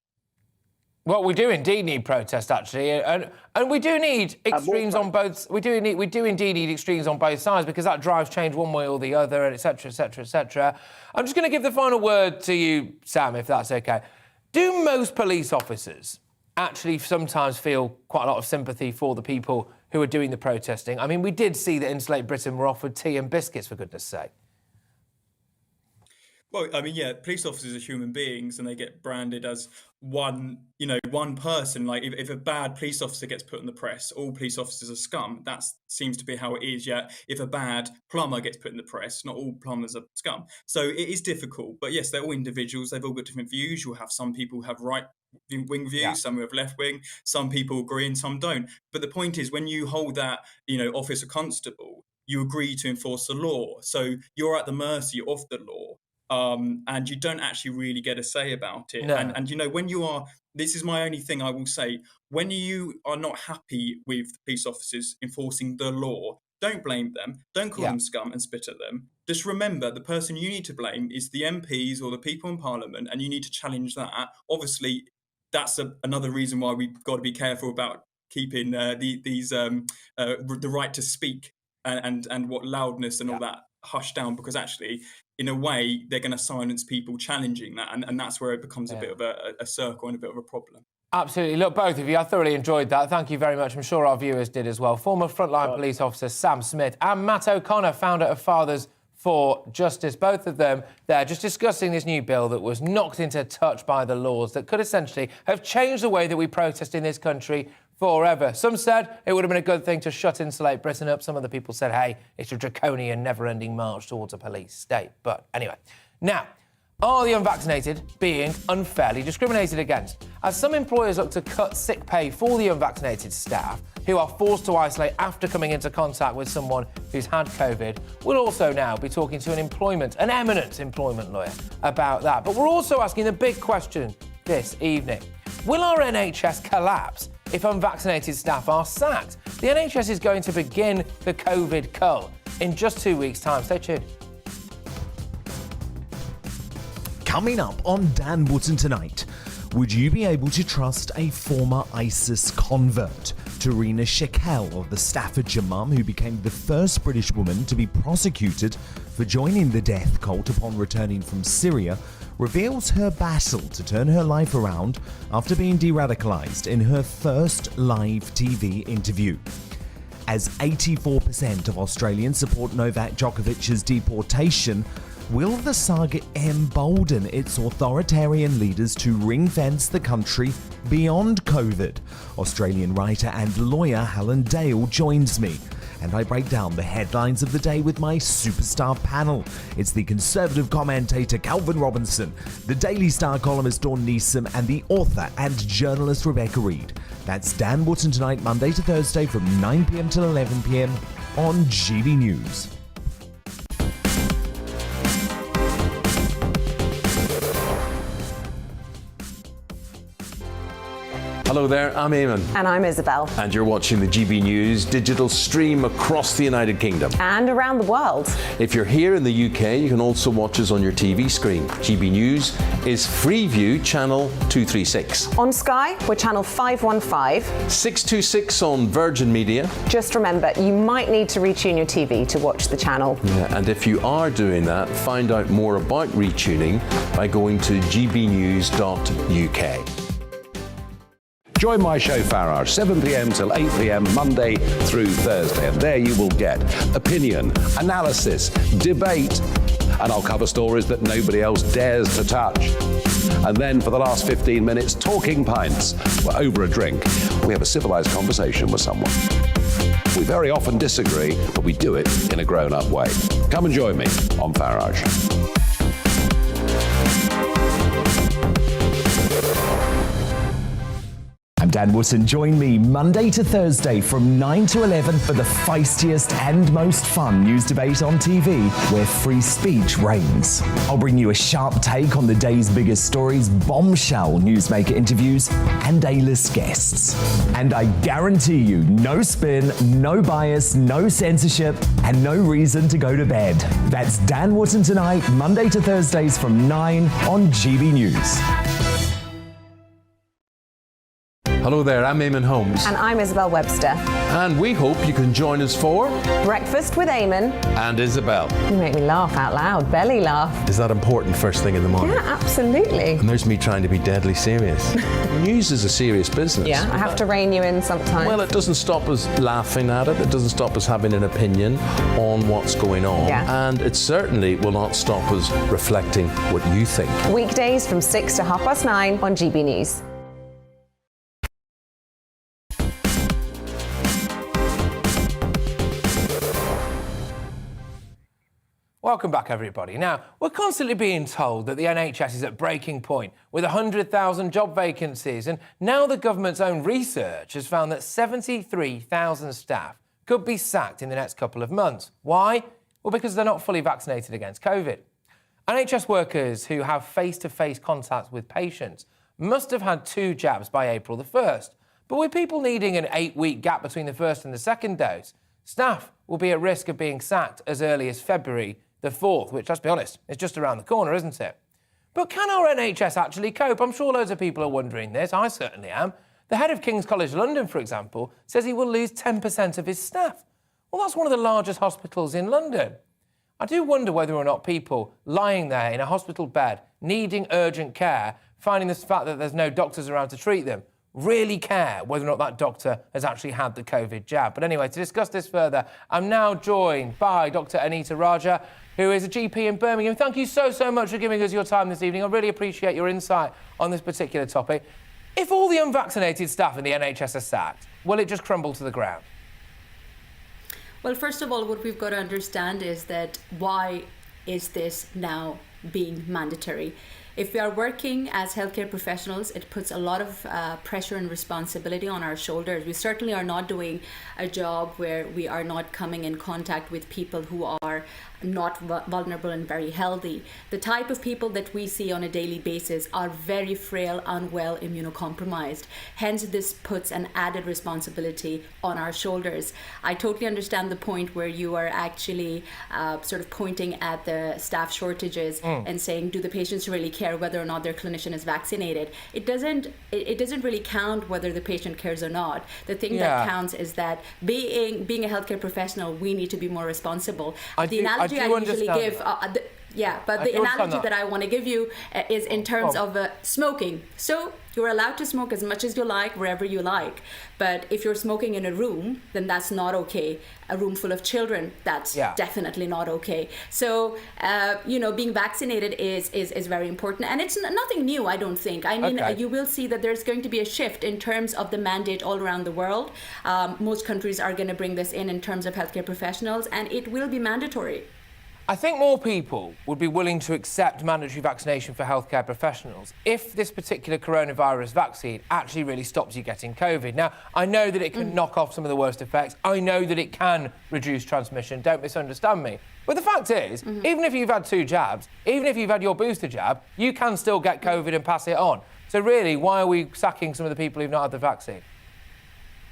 Well, we do indeed need protest, actually, and we do need extremes on both. We do indeed need extremes on both sides, because that drives change one way or the other, and etc., etc., etc. I'm just going to give the final word to you, Sam, if that's okay. Do most police officers actually sometimes feel quite a lot of sympathy for the people who are doing the protesting? I mean, we did see that Untitled Britain were offered tea and biscuits, for goodness sake. Well, I mean, yeah, police officers are human beings, and they get branded as one person. Like, if a bad police officer gets put in the press, all police officers are scum. That seems to be how it is. Yeah, if a bad plumber gets put in the press, not all plumbers are scum. So it is difficult. But yes, they're all individuals. They've all got different views. You'll have some people who have right-wing views, some who have left-wing, some people agree and some don't. But the point is, when you hold that, office of constable, you agree to enforce the law. So you're at the mercy of the law. And you don't actually really get a say about it. No. And when you are, this is my only thing I will say, when you are not happy with police officers enforcing the law, don't blame them, don't call them scum and spit at them. Just remember, the person you need to blame is the MPs or the people in Parliament, and you need to challenge that. Obviously, that's another reason why we've got to be careful about keeping the right to speak and what loudness and all that hushed down, because actually, in a way, they're going to silence people challenging that, and that's where it becomes a bit of a circle and a bit of a problem. Absolutely. Look, both of you, I thoroughly enjoyed that. Thank you very much. I'm sure our viewers did as well. Former frontline police officer Sam Smith and Matt O'Connor, founder of Fathers for Justice, both of them there just discussing this new bill that was knocked into touch by the laws that could essentially have changed the way that we protest in this country forever. Some said it would have been a good thing to shut Untitled Britain up. Some other people said, hey, it's a draconian, never-ending march towards a police state. But anyway, now, are the unvaccinated being unfairly discriminated against? As some employers look to cut sick pay for the unvaccinated staff who are forced to isolate after coming into contact with someone who's had COVID, we'll also now be talking to an eminent employment lawyer about that. But we're also asking the big question this evening. Will our NHS collapse if unvaccinated staff are sacked? The NHS is going to begin the COVID cull in just 2 weeks' time. Stay tuned. Coming up on Dan Wootton tonight, would you be able to trust a former ISIS convert? Tarina Shekel of the Staffordshire mum, who became the first British woman to be prosecuted for joining the death cult upon returning from Syria, reveals her battle to turn her life around after being de-radicalised in her first live TV interview. As 84% of Australians support Novak Djokovic's deportation, will the saga embolden its authoritarian leaders to ring-fence the country beyond COVID? Australian writer and lawyer Helen Dale joins me, and I break down the headlines of the day with my superstar panel. It's the Conservative commentator Calvin Robinson, the Daily Star columnist Dawn Neeson, and the author and journalist Rebecca Reid. That's Dan Wootton tonight, Monday to Thursday from 9 p.m. till 11 p.m. on GB News. Hello there, I'm Eamon. And I'm Isabel. And you're watching the GB News digital stream across the United Kingdom. And around the world. If you're here in the UK, you can also watch us on your TV screen. GB News is Freeview channel 236. On Sky, we're channel 515. 626 on Virgin Media. Just remember, you might need to retune your TV to watch the channel. Yeah, and if you are doing that, find out more about retuning by going to gbnews.uk. Join my show Farage, 7 p.m. till 8 p.m. Monday through Thursday. And there you will get opinion, analysis, debate, and I'll cover stories that nobody else dares to touch. And then for the last 15 minutes, talking pints. We're over a drink. We have a civilized conversation with someone. We very often disagree, but we do it in a grown-up way. Come and join me on Farage. I'm Dan Wootton. Join me Monday to Thursday from 9 to 11 for the feistiest and most fun news debate on TV, where free speech reigns. I'll bring you a sharp take on the day's biggest stories, bombshell newsmaker interviews, and A-list guests. And I guarantee you, no spin, no bias, no censorship, and no reason to go to bed. That's Dan Wootton Tonight, Monday to Thursdays from 9 on GB News. Hello there, I'm Eamon Holmes. And I'm Isabel Webster. And we hope you can join us for Breakfast with Eamon. And Isabel. You make me laugh out loud, belly laugh. Is that important first thing in the morning? Yeah, absolutely. And there's me trying to be deadly serious. News is a serious business. Yeah, I have to rein you in sometimes. Well, it doesn't stop us laughing at it. It doesn't stop us having an opinion on what's going on. Yeah. And it certainly will not stop us reflecting what you think. Weekdays from 6 to 9:30 on GB News. Welcome back, everybody. Now, we're constantly being told that the NHS is at breaking point with 100,000 job vacancies, and now the government's own research has found that 73,000 staff could be sacked in the next couple of months. Why? Well, because they're not fully vaccinated against COVID. NHS workers who have face-to-face contact with patients must have had 2 jabs by April the 1st. But with people needing an 8-week gap between the first and the second dose, staff will be at risk of being sacked as early as February the 4th, which, let's be honest, is just around the corner, isn't it? But can our NHS actually cope? I'm sure loads of people are wondering this. I certainly am. The head of King's College London, for example, says he will lose 10% of his staff. Well, that's one of the largest hospitals in London. I do wonder whether or not people lying there in a hospital bed, needing urgent care, finding the fact that there's no doctors around to treat them, really care whether or not that doctor has actually had the COVID jab. But anyway, to discuss this further, I'm now joined by Dr. Anita Raja, who is a GP in Birmingham. Thank you so much for giving us your time this evening. I really appreciate your insight on this particular topic. If all the unvaccinated staff in the NHS are sacked, will it just crumble to the ground? Well, first of all, what we've got to understand is that why is this now being mandatory? If we are working as healthcare professionals, it puts a lot of pressure and responsibility on our shoulders. We certainly are not doing a job where we are not coming in contact with people who are not vulnerable and very healthy. The type of people that we see on a daily basis are very frail, unwell, immunocompromised. Hence, this puts an added responsibility on our shoulders. I totally understand the point where you are actually sort of pointing at the staff shortages and saying, do the patients really care whether or not their clinician is vaccinated? It doesn't really count whether the patient cares or not. The thing that counts is that being a healthcare professional, we need to be more responsible. The analogy I usually give, the analogy that I want to give you is in terms of smoking. So you're allowed to smoke as much as you like, wherever you like. But if you're smoking in a room, then that's not okay. A room full of children, that's definitely not okay. So, being vaccinated is very important. And it's nothing new, I don't think. I mean, you will see that there's going to be a shift in terms of the mandate all around the world. Most countries are going to bring this in terms of healthcare professionals, and it will be mandatory. I think more people would be willing to accept mandatory vaccination for healthcare professionals if this particular coronavirus vaccine actually really stops you getting COVID. Now, I know that it can knock off some of the worst effects. I know that it can reduce transmission. Don't misunderstand me. But the fact is, even if you've had 2 jabs, even if you've had your booster jab, you can still get COVID and pass it on. So really, why are we sacking some of the people who've not had the vaccine?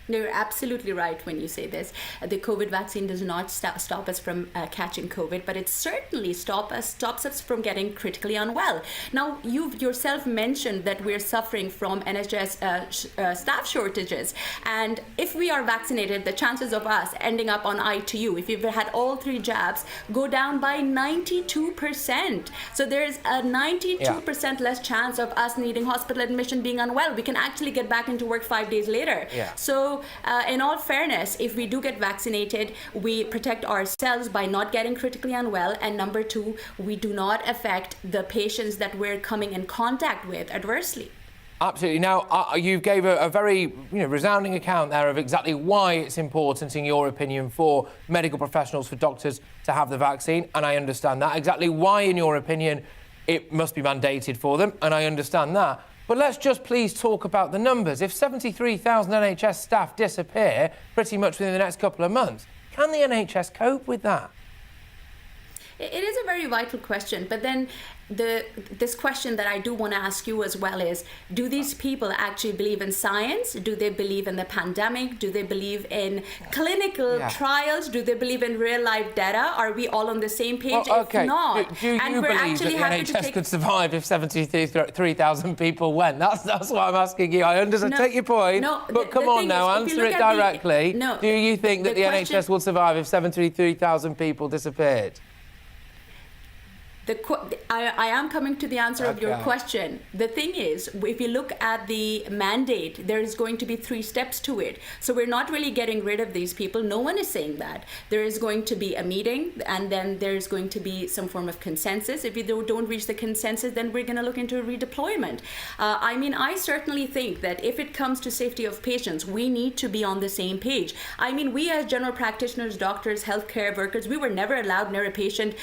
No, you're absolutely right when you say this. The COVID vaccine does not stop us from catching COVID, but it certainly stops us from getting critically unwell. Now, you've yourself mentioned that we're suffering from NHS staff shortages. And if we are vaccinated, the chances of us ending up on ITU, if you've had all 3 jabs, go down by 92%. So there's a 92% less chance of us needing hospital admission, being unwell. We can actually get back into work 5 days later. So in all fairness, if we do get vaccinated, we protect ourselves by not getting critically unwell. And number 2, we do not affect the patients that we're coming in contact with adversely. Absolutely. Now, you gave a very resounding account there of exactly why it's important, in your opinion, for medical professionals, for doctors to have the vaccine. And I understand that. Exactly why, in your opinion, it must be mandated for them. And I understand that. But let's just please talk about the numbers. If 73,000 NHS staff disappear pretty much within the next couple of months, can the NHS cope with that? It is a very vital question, but then this question that I do want to ask you as well is, do these people actually believe in science? Do they believe in the pandemic? Do they believe in clinical trials? Do they believe in real life data? Are we all on the same page? Well, okay. If not, do you believe that the NHS could survive if 73,000 people went? That's why I'm asking you. I understand, take your point, but come on now, answer it directly. Do you think that the NHS will survive if 73,000 people disappeared? I am coming to the answer of your question. The thing is, if you look at the mandate, there is going to be 3 steps to it. So we're not really getting rid of these people. No one is saying that. There is going to be a meeting, and then there's going to be some form of consensus. If you don't reach the consensus, then we're going to look into a redeployment. I mean, I certainly think that if it comes to safety of patients, we need to be on the same page. I mean, we as general practitioners, doctors, healthcare workers, we were never allowed near a patient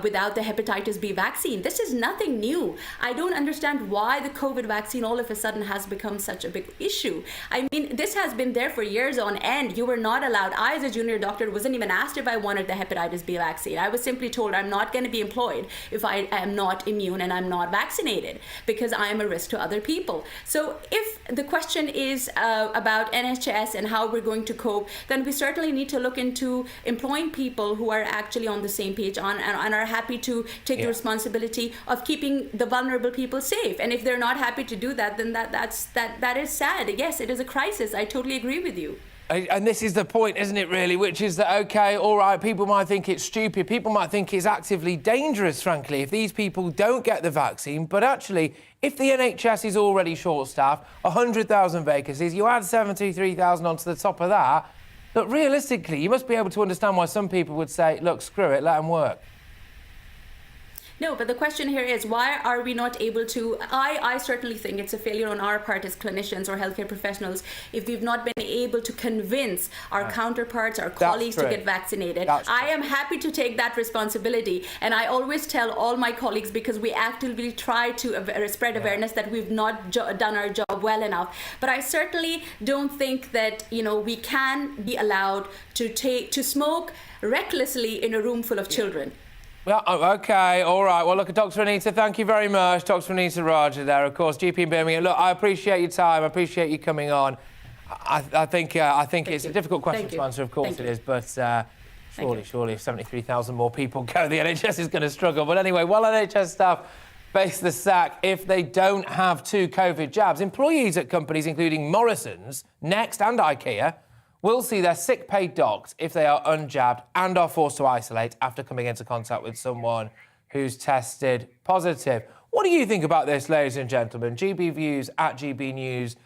without the hepatitis B vaccine. This is nothing new. I don't understand why the COVID vaccine all of a sudden has become such a big issue. I mean, this has been there for years on end. You were not allowed. I, as a junior doctor, wasn't even asked if I wanted the hepatitis B vaccine. I was simply told I'm not going to be employed if I am not immune and I'm not vaccinated, because I am a risk to other people. So if the question is about NHS and how we're going to cope, then we certainly need to look into employing people who are actually on the same page and are happy to take the responsibility of keeping the vulnerable people safe. And if they're not happy to do that, then that is sad. Yes, it is a crisis. I totally agree with you. And this is the point, isn't it, really, which is that, OK, all right, people might think it's stupid, people might think it's actively dangerous, frankly, if these people don't get the vaccine. But actually, if the NHS is already short-staffed, 100,000 vacancies, you add 73,000 onto the top of that, look, realistically, you must be able to understand why some people would say, look, screw it, let them work. No, but the question here is, why are we not able to... I certainly think it's a failure on our part as clinicians or healthcare professionals if we've not been able to convince our counterparts, our colleagues to get vaccinated. I am happy to take that responsibility. And I always tell all my colleagues, because we actively try to spread awareness, that we've not done our job well enough. But I certainly don't think that, you know, we can be allowed to smoke recklessly in a room full of children. Well, OK, all right. Well, look, Dr Anita, thank you very much. Dr Anita Raja there, of course, GP in Birmingham. Look, I appreciate your time. I appreciate you coming on. I think it's a difficult question to answer, of course it is, but surely if 73,000 more people go, the NHS is going to struggle. But anyway, while NHS staff face the sack if they don't have 2 COVID jabs, employees at companies including Morrison's, Next and IKEA will see their sick pay docked if they are unjabbed and are forced to isolate after coming into contact with someone who's tested positive. What do you think about this, ladies and gentlemen? GB Views at GBNews.uk.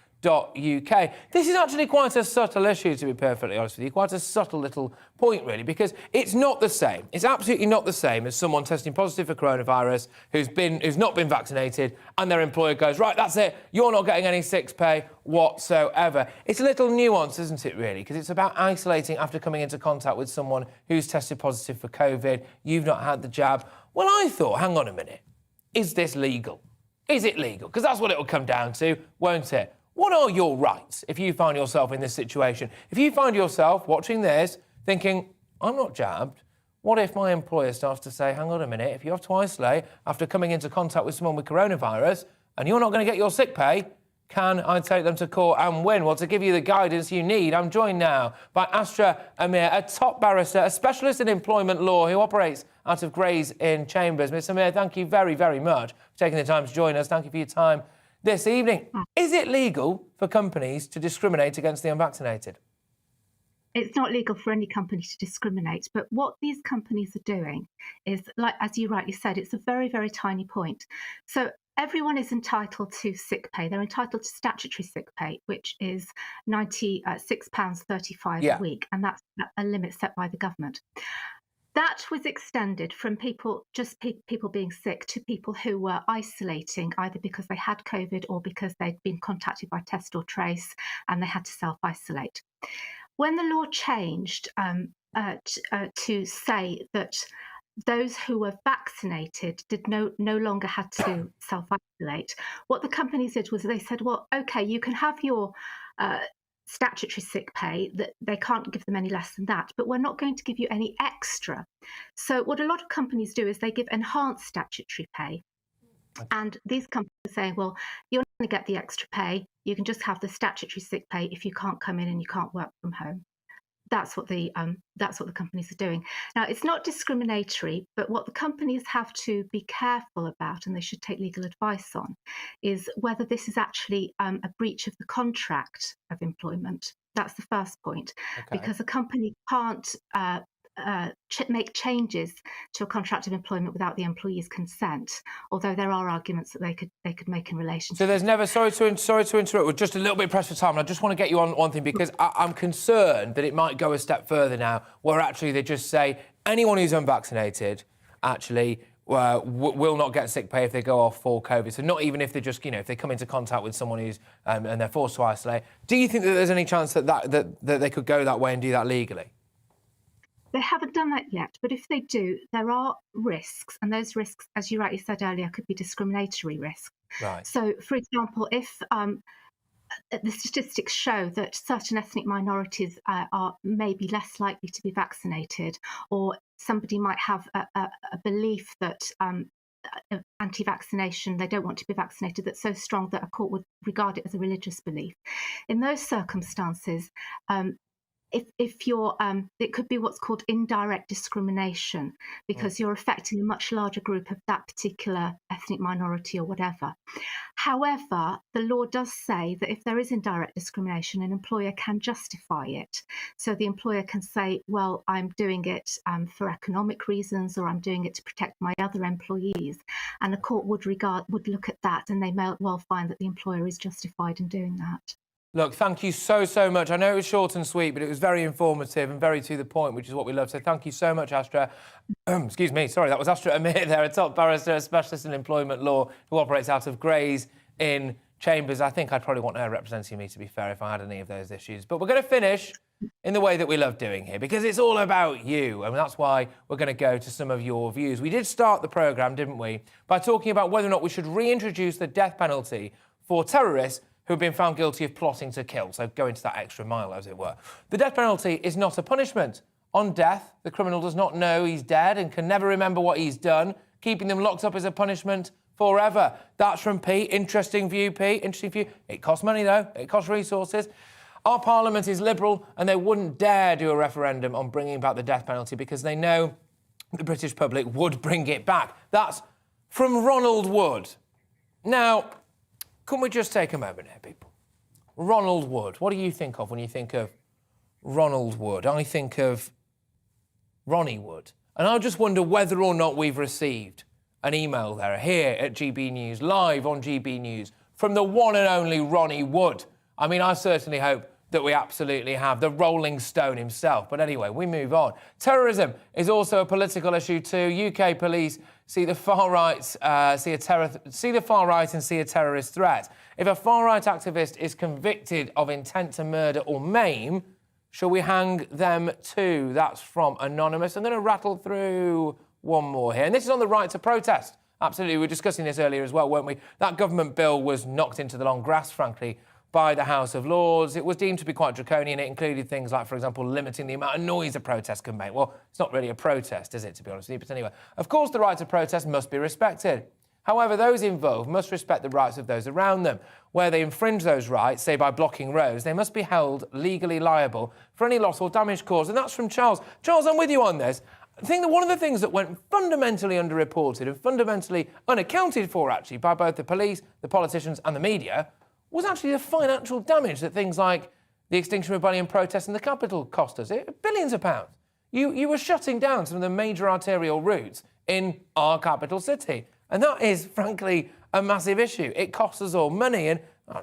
This is actually quite a subtle issue, to be perfectly honest with you, quite a subtle little point, really, because it's not the same. It's absolutely not the same as someone testing positive for coronavirus who's not been vaccinated and their employer goes, right, that's it, you're not getting any sick pay whatsoever. It's a little nuance, isn't it, really, because it's about isolating after coming into contact with someone who's tested positive for COVID. You've not had the jab. Well, I thought, hang on a minute, is this legal? Is it legal? Because that's what it'll come down to, won't it? What are your rights if you find yourself in this situation? If you find yourself watching this thinking, I'm not jabbed, what if my employer starts to say, hang on a minute, if you have to isolate after coming into contact with someone with coronavirus and you're not going to get your sick pay, can I take them to court and win? Well, to give you the guidance you need, I'm joined now by Astra Amir, a top barrister, a specialist in employment law who operates out of Gray's Inn Chambers. Ms Amir, thank you very, very much for taking the time to join us. Thank you for your time this evening. Is it legal for companies to discriminate against the unvaccinated? It's not legal for any company to discriminate, but what these companies are doing is, like, as you rightly said, it's a very, very tiny point. So everyone is entitled to sick pay. They're entitled to statutory sick pay, which is £96.35 a week, and that's a limit set by the government. That was extended from people being sick to people who were isolating, either because they had COVID or because they'd been contacted by test or trace and they had to self-isolate. When the law changed to say that those who were vaccinated did no longer had to self-isolate. What the companies did was they said, well, okay, you can have your statutory sick pay, that they can't give them any less than that, but we're not going to give you any extra. So what a lot of companies do is they give enhanced statutory pay. And these companies are saying, well, you're not going to get the extra pay. You can just have the statutory sick pay if you can't come in and you can't work from home. That's what the companies are doing. Now, it's not discriminatory, but what the companies have to be careful about, and they should take legal advice on, is whether this is actually a breach of the contract of employment. That's the first point, because a company can't make changes to a contract of employment without the employee's consent. Although there are arguments that they could make in relation. So there's never. Sorry to interrupt. We're just a little bit pressed for time, and I just want to get you on one thing because I'm concerned that it might go a step further now, where actually they just say anyone who's unvaccinated actually will not get sick pay if they go off for COVID. So not even if they just, if they come into contact with someone who's and they're forced to isolate. Do you think that there's any chance that they could go that way and do that legally? They haven't done that yet, but if they do, there are risks, and those risks, as you rightly said earlier, could be discriminatory risks. Right. So, for example, if the statistics show that certain ethnic minorities are maybe less likely to be vaccinated, or somebody might have a belief that anti-vaccination, they don't want to be vaccinated, that's so strong that a court would regard it as a religious belief. In those circumstances, if you're, it could be what's called indirect discrimination, because you're affecting a much larger group of that particular ethnic minority or whatever. However, the law does say that if there is indirect discrimination, an employer can justify it. So the employer can say, well, I'm doing it for economic reasons, or I'm doing it to protect my other employees. And a court would look at that, and they may well find that the employer is justified in doing that. Look, thank you so much. I know it was short and sweet, but it was very informative and very to the point, which is what we love. So thank you so much, Astra. Excuse me, sorry, that was Astra Amir there, a top barrister, a specialist in employment law, who operates out of Grays in Chambers. I think I'd probably want her representing me, to be fair, if I had any of those issues. But we're going to finish in the way that we love doing here, because it's all about you, and that's why we're going to go to some of your views. We did start the programme, didn't we, by talking about whether or not we should reintroduce the death penalty for terrorists who have been found guilty of plotting to kill, so go into that extra mile, as it were. The death penalty is not a punishment. On death, the criminal does not know he's dead and can never remember what he's done. Keeping them locked up is a punishment forever. That's from Pete. Interesting view, Pete. Interesting view. It costs money, though. It costs resources. Our parliament is liberal, and they wouldn't dare do a referendum on bringing back the death penalty because they know the British public would bring it back. That's from Ronald Wood. Now, can we just take a moment here, people? Ronald Wood. What do you think of when you think of Ronald Wood? I think of Ronnie Wood. And I just wonder whether or not we've received an email there here at GB News, live on GB News, from the one and only Ronnie Wood. I mean, I certainly hope that we absolutely have, the Rolling Stone himself. But anyway, we move on. Terrorism is also a political issue too. UK police see the far right see the far right and see a terrorist threat. If a far right activist is convicted of intent to murder or maim, shall we hang them too? That's from Anonymous. I'm going to rattle through one more here, and this is on the right to protest. Absolutely, we were discussing this earlier as well, weren't we? That government bill was knocked into the long grass, frankly, by the House of Lords. It was deemed to be quite draconian. It included things like, for example, limiting the amount of noise a protest can make. Well, it's not really a protest, is it, to be honest with you? But anyway, of course, the right to protest must be respected. However, those involved must respect the rights of those around them. Where they infringe those rights, say by blocking roads, they must be held legally liable for any loss or damage caused. And that's from Charles. Charles, I'm with you on this. I think that one of the things that went fundamentally underreported and fundamentally unaccounted for, actually, by both the police, the politicians and the media, was actually the financial damage that things like the Extinction Rebellion protests in the capital cost us. Billions of pounds. You were shutting down some of the major arterial routes in our capital city. And that is, frankly, a massive issue. It costs us all money, and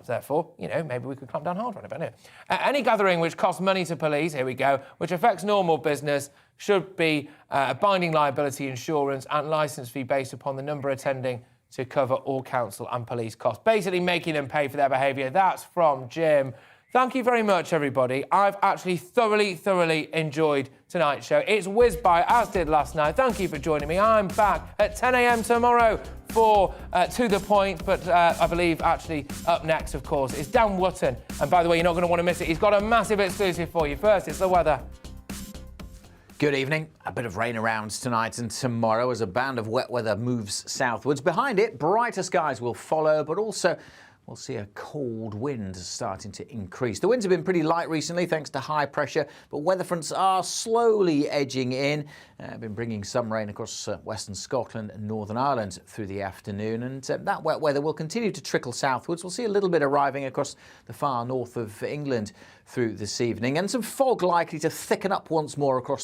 therefore, maybe we could clamp down harder on it. But anyway, any gathering which costs money to police, here we go, which affects normal business, should be a binding liability insurance and licence fee based upon the number attending to cover all council and police costs, basically making them pay for their behaviour. That's from Jim. Thank you very much, everybody. I've actually thoroughly enjoyed tonight's show. It's whizzed by, as did last night. Thank you for joining me. I'm back at 10 a.m. tomorrow for To The Point, but I believe actually up next, of course, is Dan Wootton. And by the way, you're not going to want to miss it. He's got a massive exclusive for you. First, it's the weather. Good evening. A bit of rain around tonight and tomorrow as a band of wet weather moves southwards. Behind it, brighter skies will follow, but also we'll see a cold wind starting to increase. The winds have been pretty light recently thanks to high pressure, but weather fronts are slowly edging in. Been bringing some rain across western Scotland and Northern Ireland through the afternoon, and that wet weather will continue to trickle southwards. We'll see a little bit arriving across the far north of England through this evening, and some fog likely to thicken up once more across the